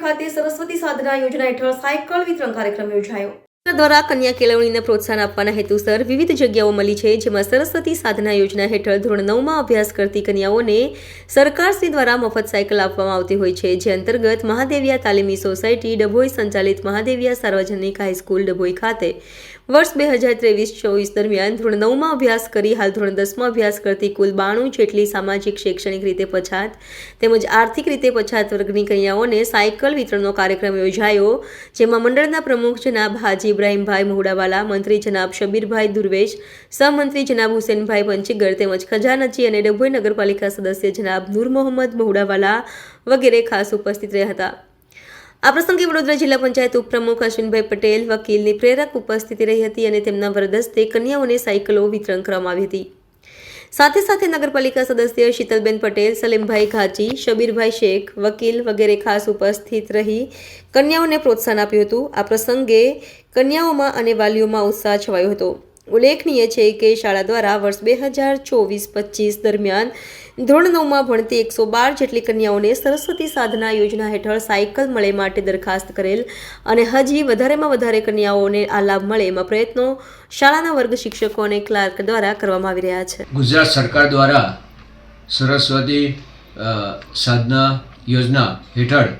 ખાતે સરસ્વતી સાધના યોજના હેઠળ સાયકલ વિતરણ કાર્યક્રમ યોજાયો દ્વારા કન્યા કેળવણીને પ્રોત્સાહન આપવાના હેતુસર વિવિધ જગ્યાઓ મળી છે, જેમાં સરસ્વતી સાધના યોજના હેઠળ ધોરણ 9માં અભ્યાસ કરતી કન્યાઓને સરકારશ્રી દ્વારા મફત સાયકલ આપવામાં આવતી હોય છે, જે અંતર્ગત મહાદેવિયા તાલીમી સોસાયટી ડભોઈ સંચાલિત મહાદેવિયા સાર્વજનિક હાઈસ્કૂલ ડભોઈ ખાતે વર્ષ 2023-24 દરમિયાન ધોરણ 9માં અભ્યાસ કરી હાલ ધોરણ 10માં અભ્યાસ કરતી કુલ 92 જેટલી સામાજિક શૈક્ષણિક રીતે પછાત તેમજ આર્થિક રીતે પછાત વર્ગની કન્યાઓને સાયકલ વિતરણનો કાર્યક્રમ યોજાયો, જેમાં મંડળના પ્રમુખ જનાબ હાજી ઇબ્રાહીમભાઈ મહુડાવાલા, મંત્રી જનાબ શબીરભાઈ દુર્વેશ, સહમંત્રી જનાબ હુસેનભાઈ પંચીગર તેમજ ખજાનચી અને ડભોઈ નગરપાલિકા સદસ્ય જનાબ નૂર મોહમ્મદ મહુડાવાલા વગેરે ખાસ ઉપસ્થિત રહ્યા હતા। આ પ્રસંગે વડોદરા જિલ્લા પંચાયત ઉપપ્રમુખ અશ્વિનભાઈ પટેલ વકીલની પ્રેરક ઉપસ્થિતિ રહી હતી અને તેમના વરદસ્તે કન્યાઓને સાયકલો વિતરણ કરવામાં આવી હતી। સાથે સાથે નગરપાલિકા સદસ્ય શીતલબેન પટેલ, સલીમભાઈ ઘાચી, શબીરભાઈ શેખ, વકીલ વગેરે ખાસ ઉપસ્થિત રહી કન્યાઓને પ્રોત્સાહન આપ્યું હતું। આ પ્રસંગે કન્યાઓમાં અને વાલીઓમાં ઉત્સાહ છવાયો હતો। ઉલ્લેખનીય છે કે શાળા દ્વારા વર્ષ 2024-25 દરમિયાન ધોરણ 9માં ભણતી 112 જેટલી કન્યાઓને સરસ્વતી સાધના યોજના હેઠળ સાયકલ મળે માટે દરખાસ્ત કરેલ અને હજી વધારેમાં વધારે કન્યાઓને આ લાભ મળે એમાં પ્રયત્નો શાળાના વર્ગ શિક્ષકો અને ક્લાર્ક દ્વારા કરવામાં આવી રહ્યા છે। ગુજરાત સરકાર દ્વારા સરસ્વતી સાધના યોજના હેઠળ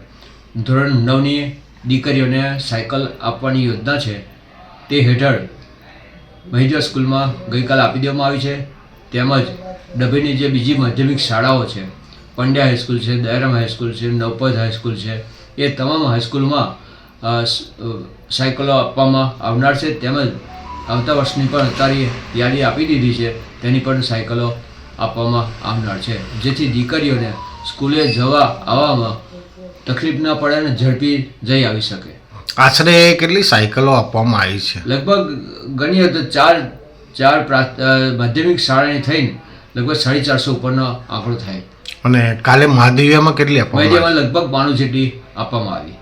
ધોરણ 9ની દીકરીઓને સાયકલ આપવાની યોજના છે, તે હેઠળ મહિજા સ્કૂલમાં ગઈકાલે આપી દેવામાં આવી છે। તેમજ ડભોઈની જે બીજી માધ્યમિક શાળાઓ છે, પંડ્યા હાઈસ્કૂલ છે, દયારામ હાઈસ્કૂલ છે, નવપત હાઈસ્કૂલ છે, એ તમામ હાઈસ્કૂલમાં સાયકલો આપવામાં આવનાર છે। તેમજ આવતા વર્ષની પણ અત્યારે યાદી આપી દીધી છે, તેની પણ સાયકલો આપવામાં આવનાર છે, જેથી દીકરીઓને સ્કૂલે જવા આવવામાં તકલીફ ના પડે અને ઝડપી જઈ આવી શકે। આશરે કેટલી સાયકલો આપવામાં આવી છે? લગભગ ગણીએ તો ચાર માધ્યમિક શાળાની થઈને લગભગ 450 ઉપરનો આંકડો થાય। અને કાલે મહાદેવિયામાં કેટલી આપવામાં આવી? લગભગ 92 જેટલી આપવામાં આવી।